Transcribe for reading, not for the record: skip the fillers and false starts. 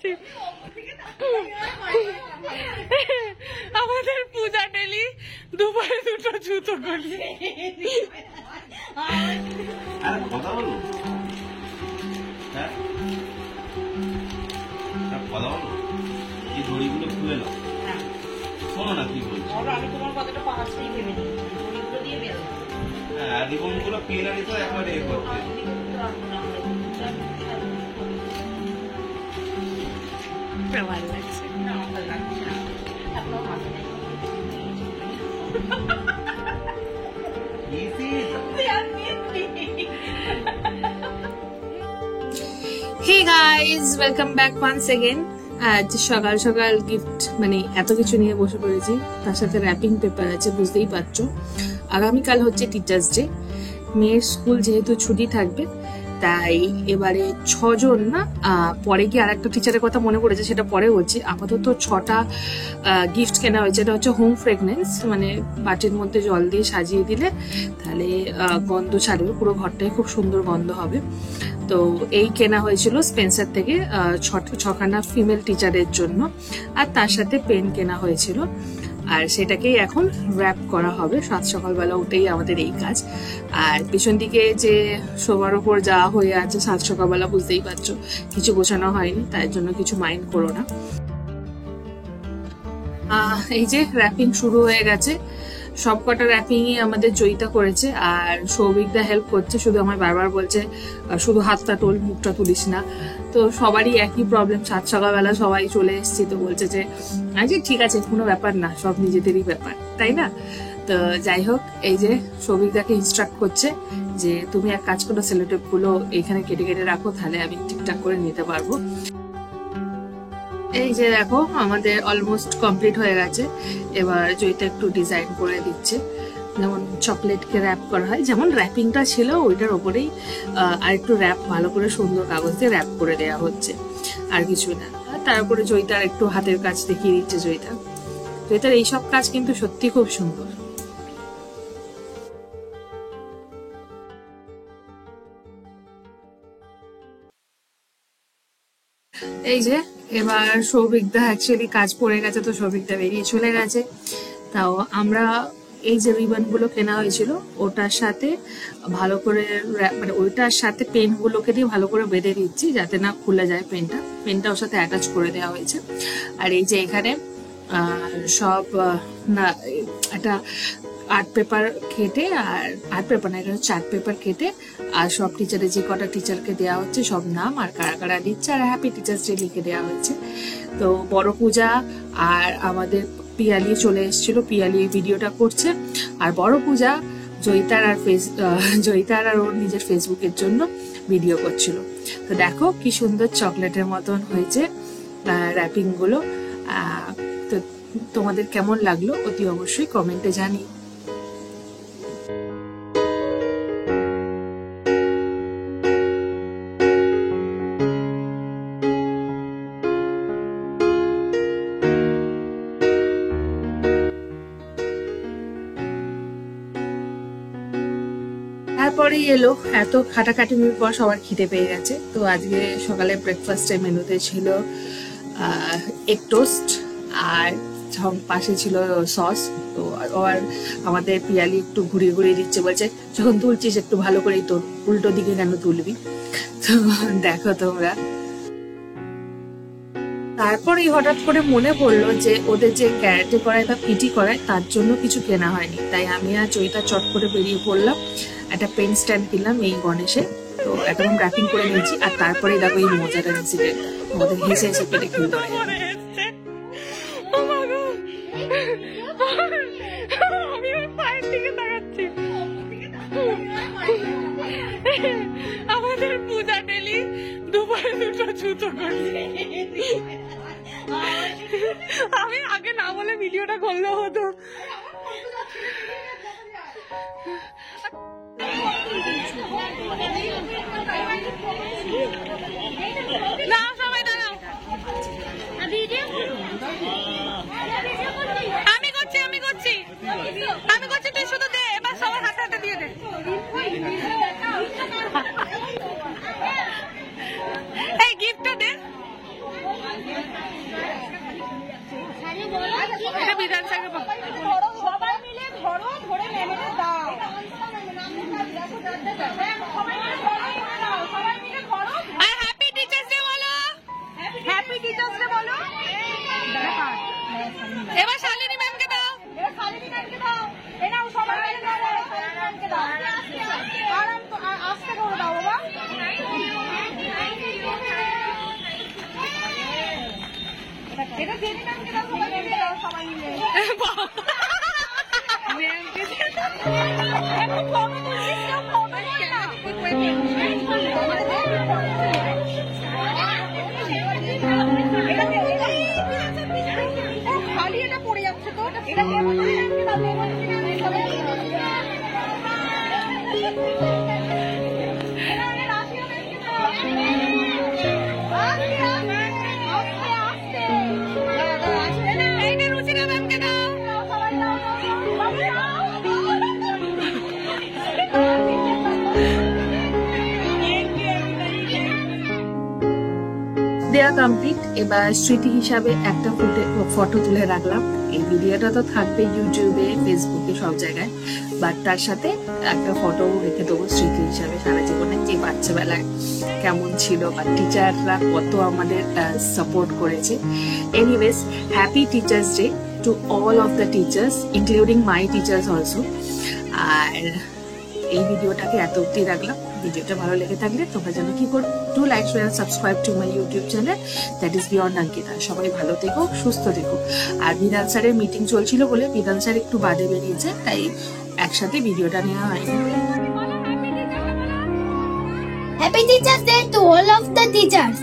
লাগাচ্ছি। আমাদের পূজা ডেলি দুপুরে দুটো জুতো করি। কথা বলো, কথা বলো, এই দড়িগুলো খুলে নাও। শোনো না কি বলছি, আমি তোমার কথাটা পাঁচটাই ভেবে নিই, দড়িগুলো দিয়ে বেরো। হ্যাঁ, রিবনগুলো পেয়ে নিত একবারে এ করতে। ভালো লাগছে না, ভালো লাগছে না, এখনো মাথা নেই। Hey guys, welcome back once again. আজ সকাল সকাল গিফট মানে এত কিছু নিয়ে বসে পড়েছি, তার সাথে র্যাপিং পেপার আছে, বুঝতেই পারছো। আগামীকাল হচ্ছে টিচার্স ডে, মেয়ের স্কুল যেহেতু ছুটি থাকবে তাই এবারে 6 জন না, পরে গিয়ে আর একটা টিচারের কথা মনে পড়েছে, সেটা পরে বলছি। আপাতত 6টা গিফট কেনা হয়েছে। এটা হচ্ছে হোম ফ্রেগনেন্স, মানে বাটির মধ্যে জল দিয়ে সাজিয়ে দিলে তাহলে গন্ধ ছাড়বে, পুরো ঘরটাই খুব সুন্দর গন্ধ হবে। তো এই কেনা হয়েছিল স্পেন্সার থেকে 6খানা ফিমেল টিচারের জন্য, আর তার সাথে পেন কেনা হয়েছিল, আর সেটাকেই এখন র্যাপ করা হবে। সাত সকালবেলা উঠেই আমাদের এই কাজ। আর পিছন দিকে যে শোবার ওপর যাওয়া হয়ে আছে সাত সকালবেলা, বুঝতেই পারছো কিছু গোছানো হয়নি, তাই জন্য কিছু মাইন্ড করো না। এই যে র্যাপিং শুরু হয়ে গেছে, সবকটা র্যাপিংই আমাদের জয়িতা করেছে, আর সৌভিকদা হেল্প করছে। শুধু আমার বারবার বলছে শুধু হাতটা তোল, মুখটা তুলিস না। তো সবারই একই প্রবলেম, সাত সকালবেলা সবাই চলে এসেছি, তো বলছে যে আচ্ছা ঠিক আছে, কোনো ব্যাপার না, সব নিজেদেরই ব্যাপার, তাই না? তো যাই হোক, এই যে সৌভিকদাকে ইনস্ট্রাক্ট করছে যে তুমি এক কাজ করো, সেলোটেপ গুলো এখানে কেটে কেটে রাখো, তাহলে আমি ঠিকঠাক করে নিতে পারবো। এই যে দেখো আমাদের অলমোস্ট কমপ্লিট হয়ে গেছে। এবার জয়িতা একটু ডিজাইন করে দিচ্ছে, যেমন চকলেটকে র্যাপ করা হয়, যেমন র্যাপিংটা ছিল ওইটার ওপরেই আর একটু র্যাপ ভালো করে সুন্দর কাগজ দিয়ে র্যাপ করে দেওয়া হচ্ছে, আর কিছু না। তারপরে জয়িতার একটু হাতের কাজ দেখিয়ে দিচ্ছে জয়িতার এইসব কাজ কিন্তু সত্যি খুব সুন্দর। এই যে এবার সৌভিকদা অ্যাকচুয়ালি কাজ পড়ে গেছে, তো সৌভিকদা বেরিয়ে চলে গেছে। তাও আমরা এই যে রিবন গুলো কেনা হয়েছিল ওটার সাথে ভালো করে মানে ওইটার সাথে পেন গুলোকে দিয়ে ভালো করে বেঁধে দিচ্ছি, যাতে না খুলে যায় পেনটা ওর সাথে অ্যাটাচ করে দেওয়া হয়েছে। আর এই যে এখানে সব না একটা আর্ট পেপার কেটে, আর আর্ট পেপার না, এটা হচ্ছে চার্ট পেপার কেটে, আর সব টিচারের যে কটা টিচারকে দেওয়া হচ্ছে সব নাম আর কারা কারা দিচ্ছে, আর হ্যাপি টিচার্স ডে লিখে দেওয়া হয়েছে। তো বড় পূজা আর আমাদের পিয়ালি চলে এসেছিল, পিয়ালি এই ভিডিওটা করছে, আর বড় পূজা জয়িতার আর ওর নিজের ফেসবুকের জন্য ভিডিও করছিল। তো দেখো কি সুন্দর চকলেটের মতন হয়েছে র্যাপিং গুলো। তো তোমাদের কেমন লাগলো অতি অবশ্যই কমেন্টে জানিও। তারপরেই এলো এত খাটাখাটির পর সবার খিদে পেয়ে গেছে। তো আজকে সকালে ব্রেকফাস্টের মেনুতে ছিল এগ টোস্ট, আর পাশে ছিল সস। তো আর আমাদের পিয়ালি একটু ঘুরিয়ে ঘুরিয়ে দিচ্ছে, বলছে যখন তুলছিস একটু ভালো করেই তোর, উল্টো দিকে কেন তুলবি। তো দেখো তোমরা। তারপরেই হঠাৎ করে মনে পড়লো যে ওদের যে ক্যারাটে করায় বা পিটি করায় তার জন্য কিছু কেনা হয়নি, তাই আমি আর জয়িতা চট করে বেরিয়ে পড়লাম। একটা পেন স্ট্যান্ড কিনলাম এই গণেশে, তো একদম র্যাপিং করে নিয়েছি। আর তারপরে দেখো এই মজাটার ইনসিডেন্ট, আমাদের হেসে হেসে পেটে খেল ধরে যাবে। আমাদের পূজা ডেলি দুপুরে দুটো জুতো করি। আমি আগে না বলে ভিডিওটা করলে হতো। না সবাই দাঁড়াও, আমি করছি তুই শুধু দে, এবার সবার হাতে হাতে দিয়ে দে। এই গিফটটা দে। এটা জেনি ম্যামকে দাও, সবাই মিলে দাও, সবাই মিলে। একটু ফটো তুলছিস, কেউ ফটো খালি এটা পড়ে যাচ্ছে তো, এটা কে বলছে? দেয়া কমপ্লিট। এবার স্মৃতি হিসাবে একটা ফটো তুলে রাখলাম। এই ভিডিওটা তো থাকবে ইউটিউবে, ফেসবুকে, সব জায়গায়, বাট তার সাথে একটা ফটো রেখে দেবো স্মৃতি হিসাবে সারা জীবনে, যে বাচ্চাবেলায় কেমন ছিল বা টিচাররা কত আমাদের সাপোর্ট করেছে। Anyways, happy teachers day to all of the teachers, including my teachers also. আর এই ভিডিওটাকে এত অব্দি রাখলাম। ভিডিওটা ভালো লেগে থাকলে তোমরা যেন কি করো, to like, share, subscribe to my YouTube channel, that is beyond Ankita. সবাই ভালো থেকো, সুস্থ থেকো। আর বিধান স্যারের মিটিং চলছিল বলে বিধান স্যার একটু বাদে বেরিয়েছে, তাই একসাথে ভিডিওটা নেওয়া হয়নি। Happy Teachers Day to all of the teachers.